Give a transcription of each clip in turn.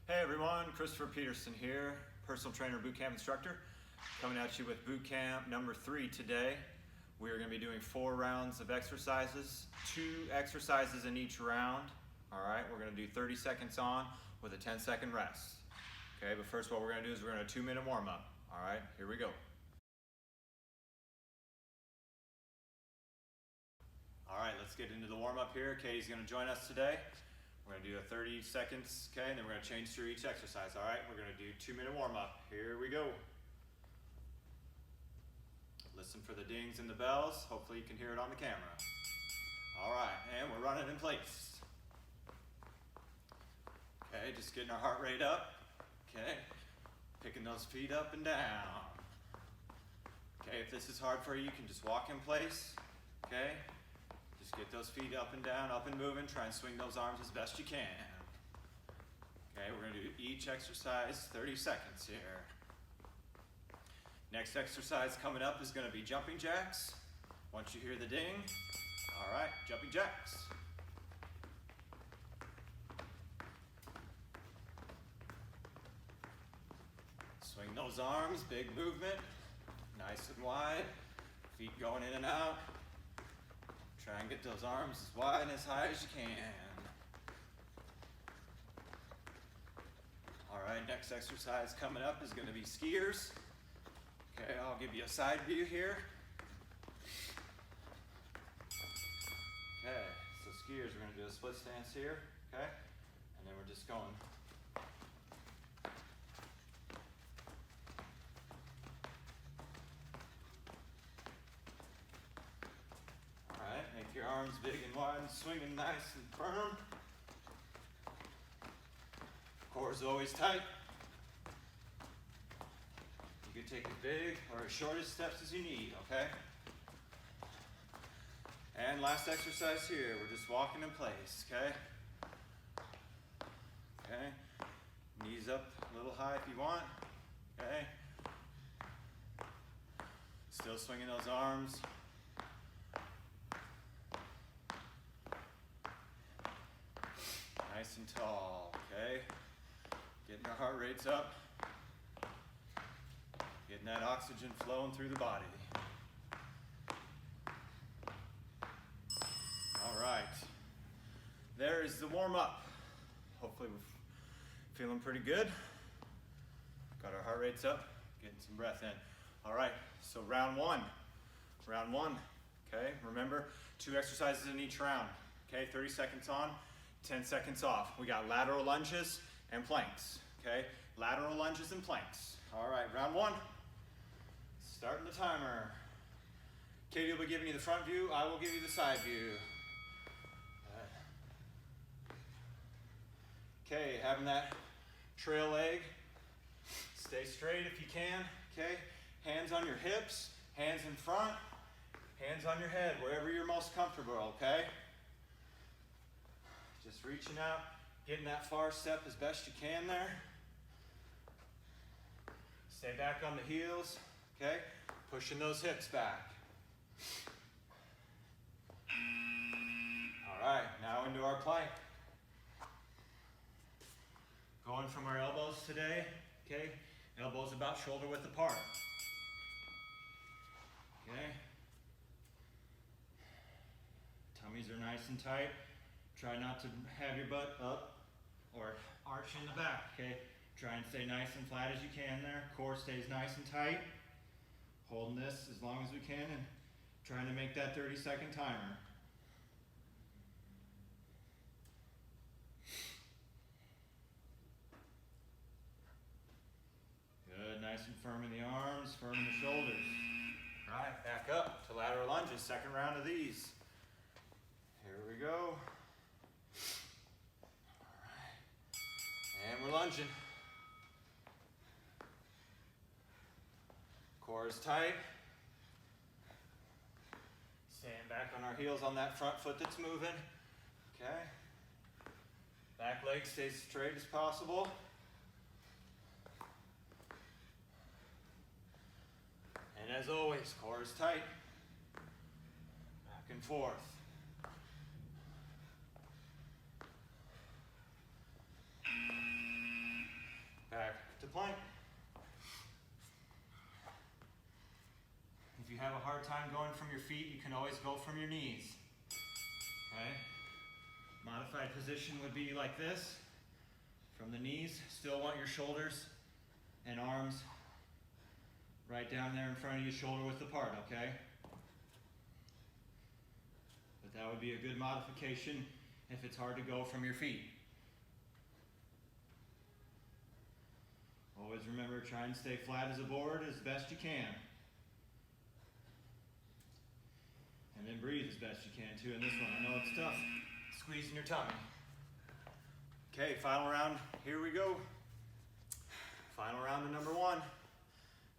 Hey everyone, Christopher Peterson here, personal trainer, bootcamp instructor, coming at you with bootcamp number 3 today. We are going to be doing 4 rounds of exercises, 2 exercises in each round. All right, we're going to do 30 seconds on with a 10-second rest. Okay, but first what we're going to do is we're going to do a 2-minute warm-up. All right, here we go. All right, let's get into the warm-up here. Katie's going to join us today. We're going to do a 30 seconds, okay, and then we're going to change through each exercise, all right? We're going to do 2-minute warm-up. Here we go. Listen for the dings and the bells. Hopefully you can hear it on the camera. All right, and we're running in place. Okay, just getting our heart rate up. Okay, picking those feet up and down. Okay, if this is hard for you, you can just walk in place, okay? Just get those feet up and down, up and moving. Try and swing those arms as best you can. Okay, we're going to do each exercise 30 seconds here. Next exercise coming up is going to be jumping jacks. Once you hear the ding, all right, jumping jacks. Swing those arms, big movement, nice and wide, feet going in and out. Try and get those arms as wide and as high as you can. All right, next exercise coming up is going to be skiers. Okay, I'll give you a side view here. Okay, so skiers, we're going to do a split stance here, okay? And then we're just going. All right, make your arms big and wide and swinging nice and firm. Core is always tight. You can take as big or as short as steps as you need, okay? And last exercise here, we're just walking in place, okay? Okay, knees up a little high if you want, okay? Still swinging those arms. Nice and tall, okay? Getting our heart rates up. Getting that oxygen flowing through the body. All right. There is the warm-up. Hopefully we're feeling pretty good. Got our heart rates up, getting some breath in. All right, so round one. Round one, okay? Remember, 2 exercises in each round. Okay, 30 seconds on, 10 seconds off. We got lateral lunges and planks, okay? Lateral lunges and planks. All right, round 1. Starting the timer. Katie will be giving you the front view. I will give you the side view. Okay, having that trail leg. Stay straight if you can, okay? Hands on your hips, hands in front, hands on your head, wherever you're most comfortable, okay? Just reaching out, getting that far step as best you can there. Stay back on the heels, okay? Pushing those hips back. All right, now into our plank. Going from our elbows today, okay? Elbows about shoulder width apart. Okay? Tummies are nice and tight. Try not to have your butt up or arch in the back, okay? Try and stay nice and flat as you can there. Core stays nice and tight. Holding this as long as we can and trying to make that 30-second timer. Good, nice and firm in the arms, firm in the shoulders. All right, back up to lateral lunges, second round of these. Here we go. All right, and we're lunging. Core is tight. Staying back on our heels on that front foot that's moving. Okay. Back leg stays as straight as possible. And as always, core is tight. Back and forth. hard time going from your feet, you can always go from your knees. Okay? Modified position would be like this. From the knees, still want your shoulders and arms right down there in front of you, shoulder width apart, okay? But that would be a good modification if it's hard to go from your feet. Always remember, try and stay flat as a board as best you can. And then breathe as best you can too in this one. I know it's tough, squeezing your tummy. Okay, final round, here we go. Final round of number 1.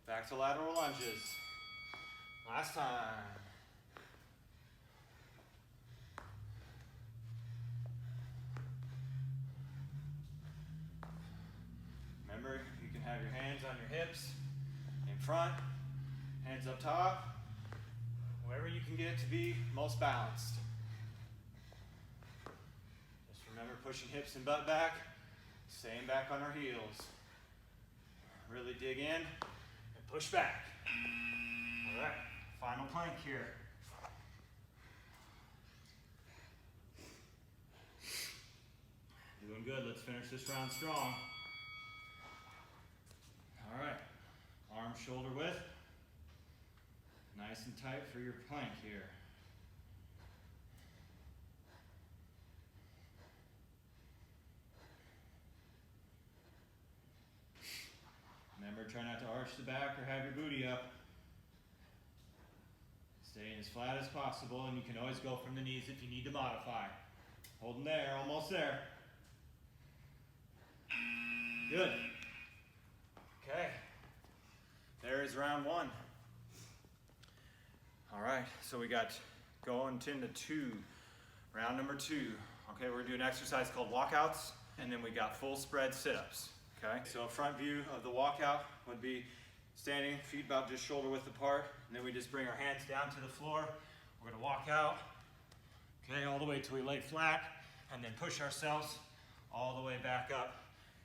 Back to lateral lunges. Last time. Remember, you can have your hands on your hips, in front, hands up top, wherever you can get to be most balanced. Just remember pushing hips and butt back, staying back on our heels. Really dig in and push back. All right, final plank here. Doing good, let's finish this round strong. All right, arms shoulder width. Nice and tight for your plank here. Remember, try not to arch the back or have your booty up. Staying as flat as possible, and you can always go from the knees if you need to modify. Holding there, almost there. Good. Okay. There is round 1. All right, so we got going into 2. Round number 2. Okay, we're gonna do an exercise called walkouts, and then we got full spread sit-ups. Okay, so a front view of the walkout would be standing, feet about just shoulder width apart, and then we just bring our hands down to the floor. We're gonna walk out, okay, all the way till we lay flat, and then push ourselves all the way back up,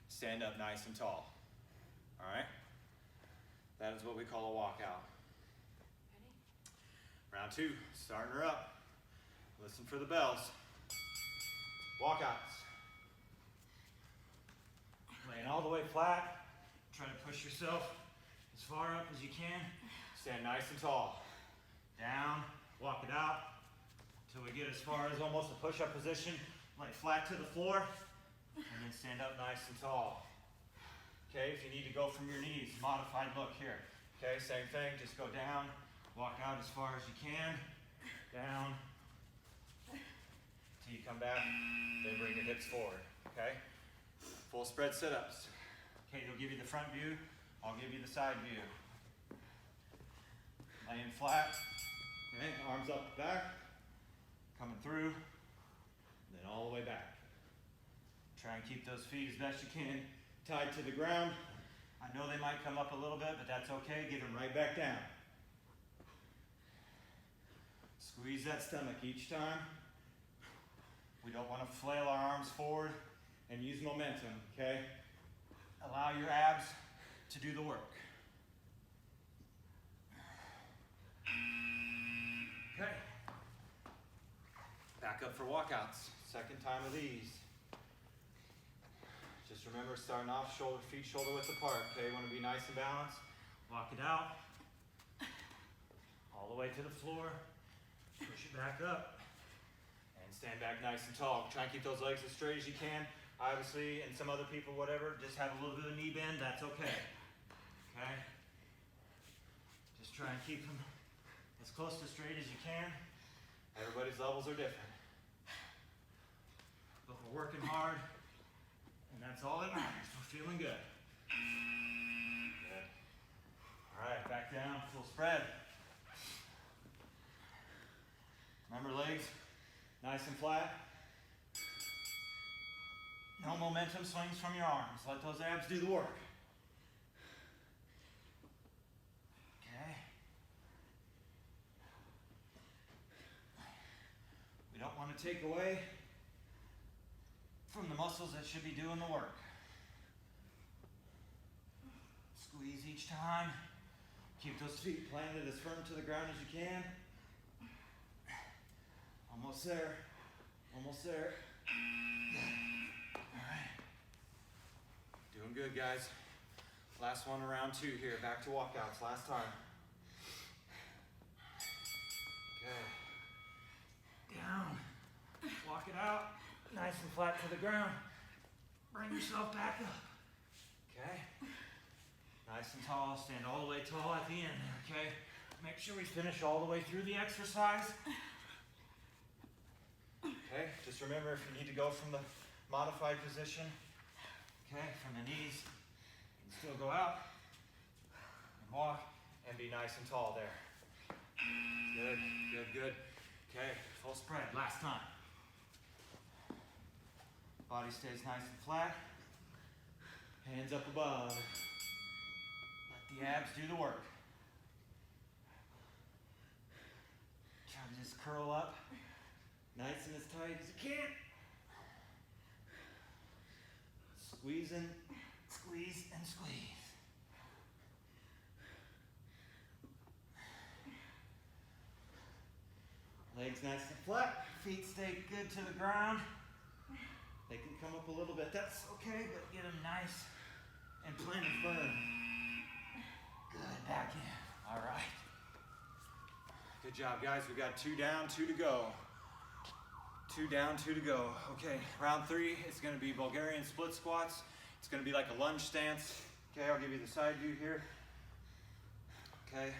stand up nice and tall. All right, that is what we call a walkout. Ready? Round 2, starting her up. Listen for the bells. Walkouts. Laying all the way flat, try to push yourself as far up as you can. Stand nice and tall. Down, walk it out, until we get as far as almost a push-up position, like flat to the floor, and then stand up nice and tall. Okay, if you need to go from your knees, modified look here. Okay, same thing, just go down, walk out as far as you can, down, till you come back, then bring your hips forward, okay? Full spread sit-ups. Okay, they'll give you the front view, I'll give you the side view. Laying flat, okay, arms up back, coming through, then all the way back. Try and keep those feet as best you can tied to the ground. I know they might come up a little bit, but that's okay, get them right back down. Squeeze that stomach each time. We don't want to flail our arms forward and use momentum, okay? Allow your abs to do the work. Okay. Back up for walkouts. Second time of these. Just remember, starting off feet shoulder width apart, okay? You want to be nice and balanced. Walk it out. All the way to the floor. Push it back up. And stand back nice and tall. Try and keep those legs as straight as you can. Obviously, and some other people, whatever, just have a little bit of knee bend, that's okay. Okay? Just try and keep them as close to straight as you can. Everybody's levels are different. But we're working hard, and that's all that matters. We're feeling good. Good. All right, back down, full spread. Remember, legs nice and flat. No momentum swings from your arms. Let those abs do the work. Okay. We don't want to take away from the muscles that should be doing the work. Squeeze each time. Keep those feet planted as firm to the ground as you can. Almost there. Almost there. All right. Doing good, guys. Last one, around 2 here. Back to walkouts. Last time. Okay. Down. Walk it out. Nice and flat to the ground. Bring yourself back up. Okay. Nice and tall. Stand all the way tall at the end. Okay. Make sure we finish all the way through the exercise. Okay. Just remember, if you need to go from the modified position, okay, from the knees, you can still go out and walk and be nice and tall there. Good, good, good. Okay, full spread. Last time. Body stays nice and flat. Hands up above. Let the abs do the work. Try to just curl up nice and as tight as you can. Squeezing, squeeze, and squeeze. Legs nice and flat. Feet stay good to the ground. They can come up a little bit. That's okay, but get them nice and planted firm. Good, back in. All right. Good job, guys. We got 2 down, 2 to go. 2 down, 2 to go. Okay, round 3 is going to be Bulgarian split squats. It's going to be like a lunge stance. Okay, I'll give you the side view here. Okay,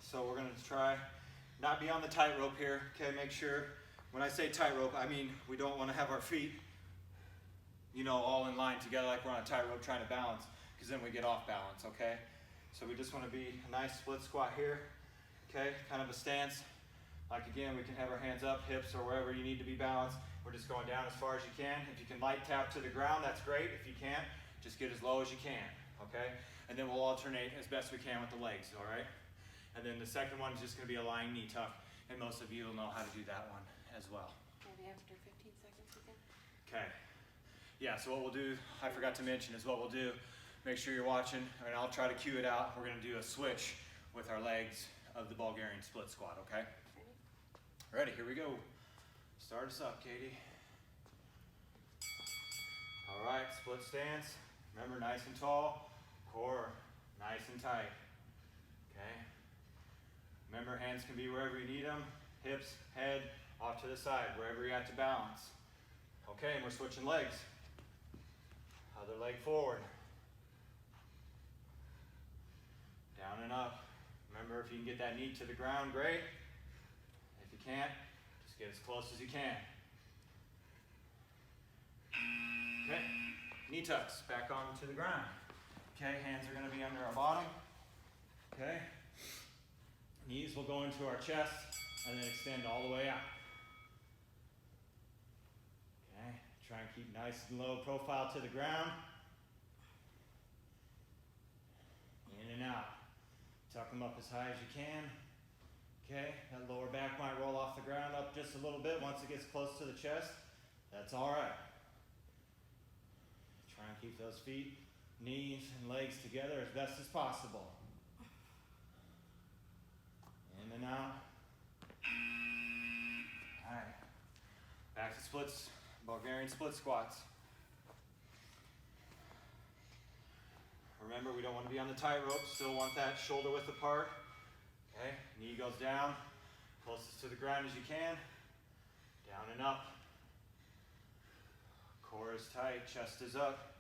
so we're going to try not be on the tightrope here. Okay, make sure, when I say tightrope, I mean we don't want to have our feet, you know, all in line together like we're on a tightrope trying to balance, because then we get off balance, okay? So we just want to be a nice split squat here. Okay, kind of a stance. Like again, we can have our hands up, hips, or wherever you need to be balanced. We're just going down as far as you can. If you can light tap to the ground, that's great. If you can't, just get as low as you can, okay? And then we'll alternate as best we can with the legs, all right? And then the second one is just gonna be a lying knee tuck, and most of you will know how to do that one as well. Maybe after 15 seconds again. Okay. Yeah, so what we'll do, I forgot to mention, is what we'll do, make sure you're watching, and I'll try to cue it out. We're gonna do a switch with our legs of the Bulgarian split squat, okay? Ready, here we go. Start us up, Katie. All right, split stance. Remember, nice and tall, core nice and tight, okay? Remember, hands can be wherever you need them, hips, head, off to the side, wherever you're at to balance. Okay, and we're switching legs. Other leg forward. Down and up. Remember, if you can get that knee to the ground, great. If you can't, just get as close as you can. Okay, knee tucks, back onto the ground. Okay, hands are gonna be under our bottom. Okay, knees will go into our chest and then extend all the way out. Okay, try and keep nice and low profile to the ground. In and out. Tuck them up as high as you can. Okay, that lower back might roll off the ground up just a little bit. Once it gets close to the chest, that's all right. Try and keep those feet, knees, and legs together as best as possible. In and out. All right, back to splits, Bulgarian split squats. Remember, we don't want to be on the tightrope, still want that shoulder width apart. Okay, knee goes down, closest to the ground as you can, down and up. Core is tight, chest is up.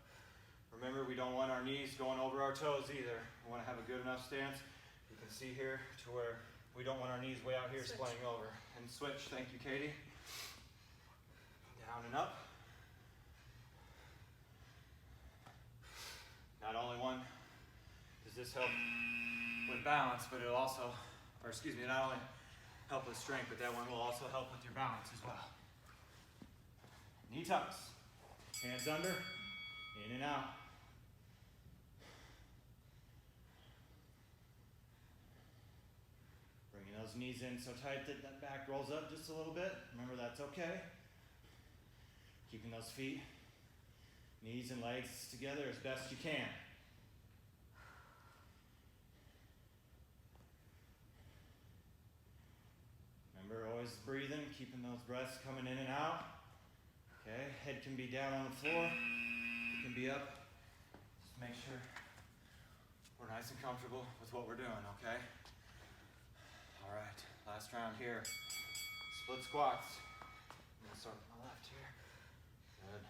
Remember, we don't want our knees going over our toes either. We want to have a good enough stance. You can see here to where we don't want our knees way out here splaying over. And switch, thank you, Katie. Down and up. Not only does this help with balance, but it'll also, or excuse me, not only help with strength, but that one will also help with your balance as well. Knee tucks, hands under, in and out. Bringing those knees in so tight that that back rolls up just a little bit. Remember, that's okay. Keeping those feet, knees and legs together as best you can. Remember, always breathing, keeping those breaths coming in and out. Okay, head can be down on the floor, it can be up. Just make sure we're nice and comfortable with what we're doing, okay? All right, last round here. Split squats. I'm gonna start with my left here. Good.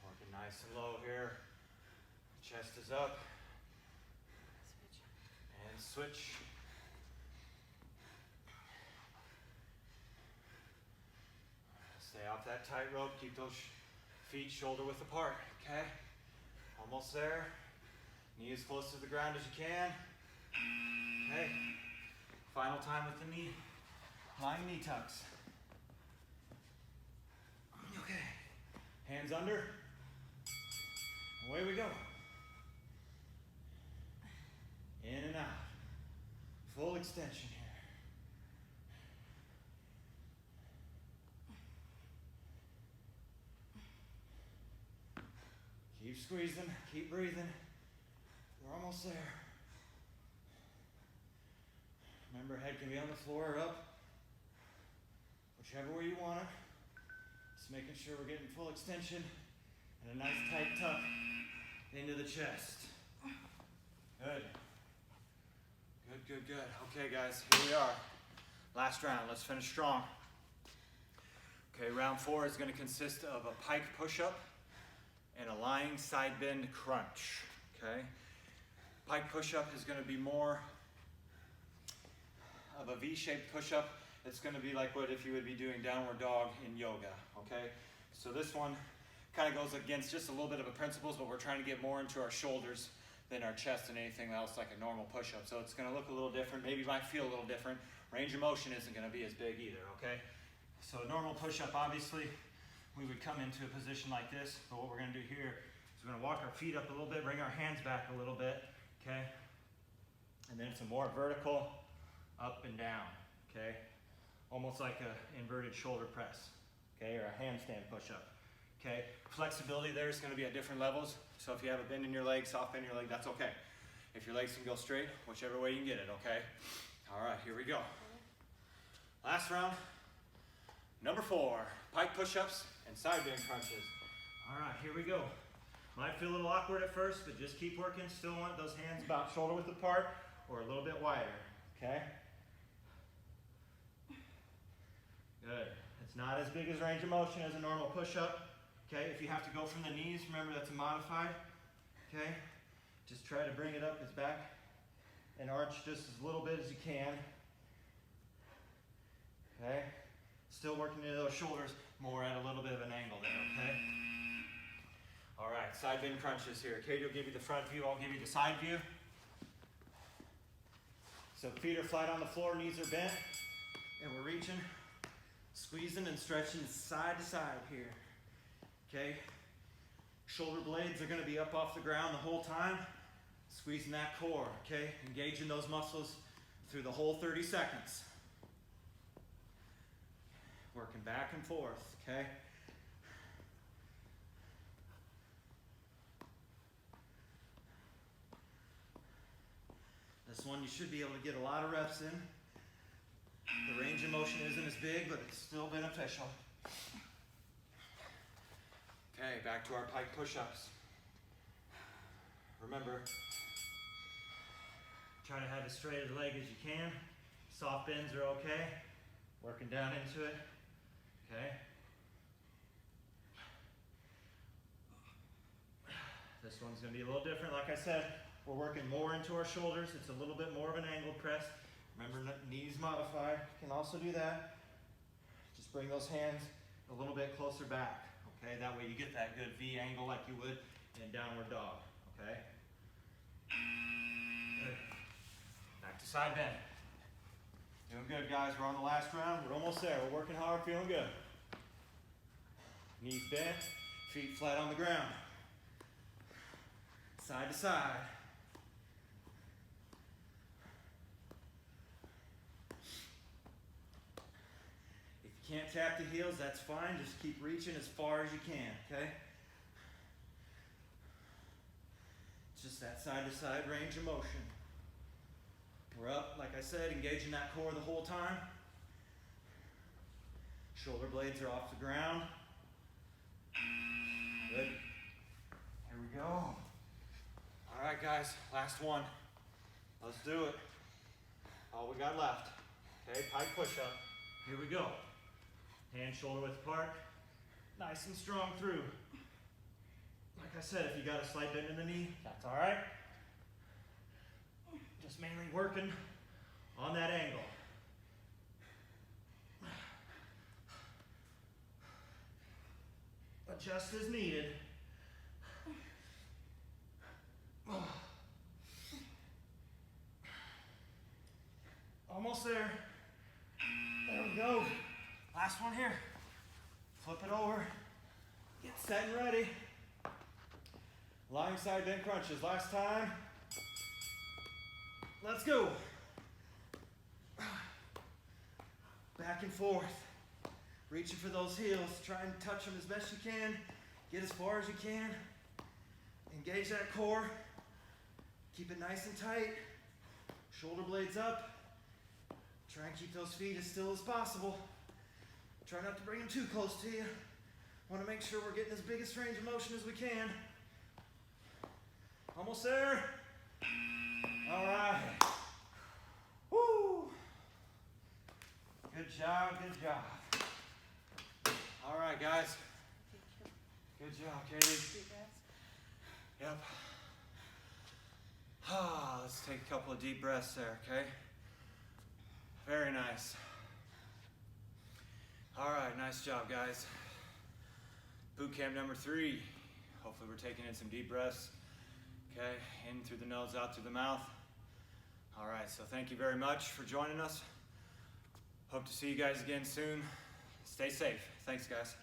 Working nice and low here. Chest is up. Switch. And switch. Stay off that tightrope. Keep those feet shoulder width apart, okay? Almost there. Knee as close to the ground as you can. Okay. Final time with the knee. Lying knee tucks. Okay. Hands under. Away we go. In and out. Full extension here. Keep squeezing, keep breathing. We're almost there. Remember, head can be on the floor or up. Whichever way you want it. Just making sure we're getting full extension and a nice tight tuck into the chest. Good. Good, good, good. Okay, guys, here we are. Last round. Let's finish strong. Okay, round 4 is going to consist of a pike push-up and a lying side bend crunch. Okay? Pike push-up is going to be more of a V-shaped push-up. It's going to be like what if you would be doing downward dog in yoga. Okay? So this one kind of goes against just a little bit of a principles, but we're trying to get more into our shoulders than our chest and anything else like a normal push-up. So it's going to look a little different. Maybe might feel a little different. Range of motion isn't going to be as big either. Okay? So a normal push-up, obviously, we would come into a position like this, but what we're going to do here is we're going to walk our feet up a little bit, bring our hands back a little bit, okay? And then it's a more vertical up and down, okay? Almost like an inverted shoulder press, okay? Or a handstand push-up, okay? Flexibility there is going to be at different levels. So if you have a bend in your leg, soft bend in your leg, that's okay. If your legs can go straight, whichever way you can get it, okay? All right, here we go. Last round. Number 4, pike push-ups and side bend crunches. All right, here we go. Might feel a little awkward at first, but just keep working. Still want those hands about shoulder width apart or a little bit wider, okay? Good. It's not as big as range of motion as a normal push-up, okay? If you have to go from the knees, remember that's a modified, okay? Just try to bring it up as back and arch just as little bit as you can, okay? Still working into those shoulders, more at a little bit of an angle there, okay? All right, side bend crunches here. Katie will give you the front view, I'll give you the side view. So feet are flat on the floor, knees are bent, and we're reaching, squeezing and stretching side to side here, okay? Shoulder blades are gonna be up off the ground the whole time, squeezing that core, okay? Engaging those muscles through the whole 30 seconds. Working back and forth, okay? This one you should be able to get a lot of reps in. The range of motion isn't as big, but it's still beneficial. Okay, back to our pike push-ups. Remember, try to have as straight a leg as you can. Soft bends are okay. Working down into it. Okay. This one's going to be a little different. Like I said, we're working more into our shoulders. It's a little bit more of an angled press. Remember, knees modified. Can also do that. Just bring those hands a little bit closer back. Okay, that way you get that good V angle like you would in downward dog. Okay. Good. Back to side bend. Doing good, guys. We're on the last round. We're almost there. We're working hard, feeling good. Knees bent, feet flat on the ground. Side to side. If you can't tap the heels, that's fine. Just keep reaching as far as you can, okay? It's just that side to side range of motion. We're up, like I said, engaging that core the whole time. Shoulder blades are off the ground. Good. Here we go. All right, guys, last one. Let's do it. All we got left. Okay, pike push-up. Here we go. Hand shoulder width apart. Nice and strong through. Like I said, if you got a slight bend in the knee, that's all right. Just mainly working on that angle. Adjust as needed. Almost there. There we go. Last one here. Flip it over. Get set and ready. Lying side bend crunches. Last time. Let's go. Back and forth. Reaching for those heels. Try and touch them as best you can. Get as far as you can. Engage that core. Keep it nice and tight. Shoulder blades up. Try and keep those feet as still as possible. Try not to bring them too close to you. Want to make sure we're getting as biggest range of motion as we can. Almost there. All right. Woo. Good job, good job. All right, guys. Good job, Katie. Deep breaths. Yep. Let's take a couple of deep breaths there, okay? Very nice. All right, nice job, guys. Boot camp number 3. Hopefully we're taking in some deep breaths. Okay, in through the nose, out through the mouth. All right, so thank you very much for joining us. Hope to see you guys again soon. Stay safe. Thanks, guys.